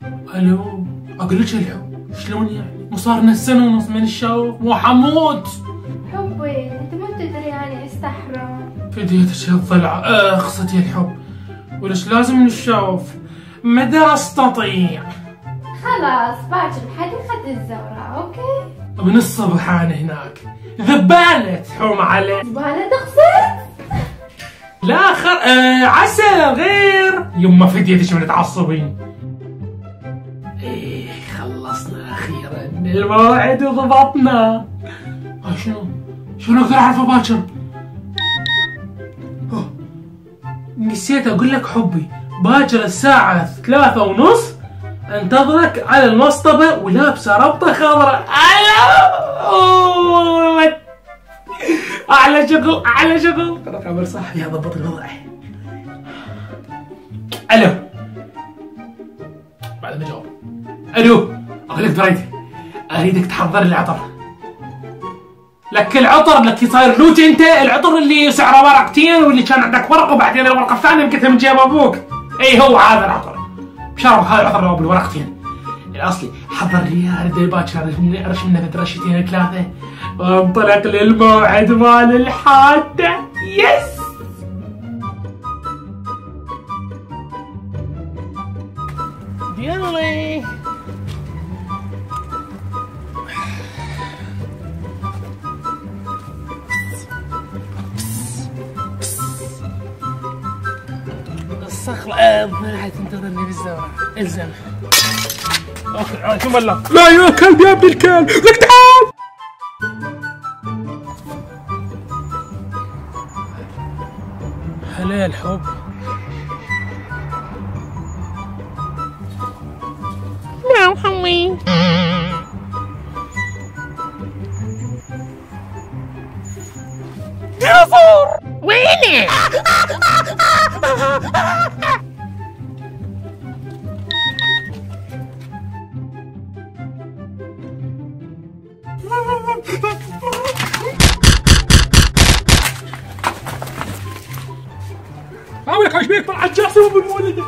الو، اقول لك الحب شلون يعني؟ مو صار لنا سنه ونص من الشوف، مو حموت. حبي انت مو تدري يعني استحرم. فديتك يا الضلع، اخصتي الحب. وليش لازم نشوف؟ مدى استطيع. خلاص باكر بحديقة الزوراء، اوكي؟ من الصبح انا هناك، ذبالة تحوم عليه. زبالة تقصد؟ لا عسل غير. يما فديتك من تعصبين. ايه خلصنا اخيرا الموعد وضبطنا. شنو اقدر اعرفه باكر؟ نسيت اقول لك حبي، باكر الساعة 3:30 انتظرك على المصطبة ولابسة ربطة خضراء. اعلى شغل اعلى شغل. رقم صاحبي ضبط الوضع. الو، بعد ما جاوب. الو، اقول لك بريد، اريدك تحضر لي عطر. لك العطر لك صاير لوت انت، العطر اللي سعره ورقتين واللي كان عندك ورقه وبعدين الورقه الثانيه يمكن من جيب ابوك. اي هو هذا العطر بشرف، هذا العطر اللي هو بالورقتين الاصلي. حضر لي اريد باكر ارش منه رشتين ثلاثه وانطلق للموعد مال الحاده. يس يلا. الصخرة راح تنتظرني بالزورة. الزم. اوكي ثم لا يا كلب يا ابن الكلب، لك تعال. هلا الحب. نعم حمي. ديناصور وينه؟ عمرك ايش بيك طلعت جاسم بالمولد.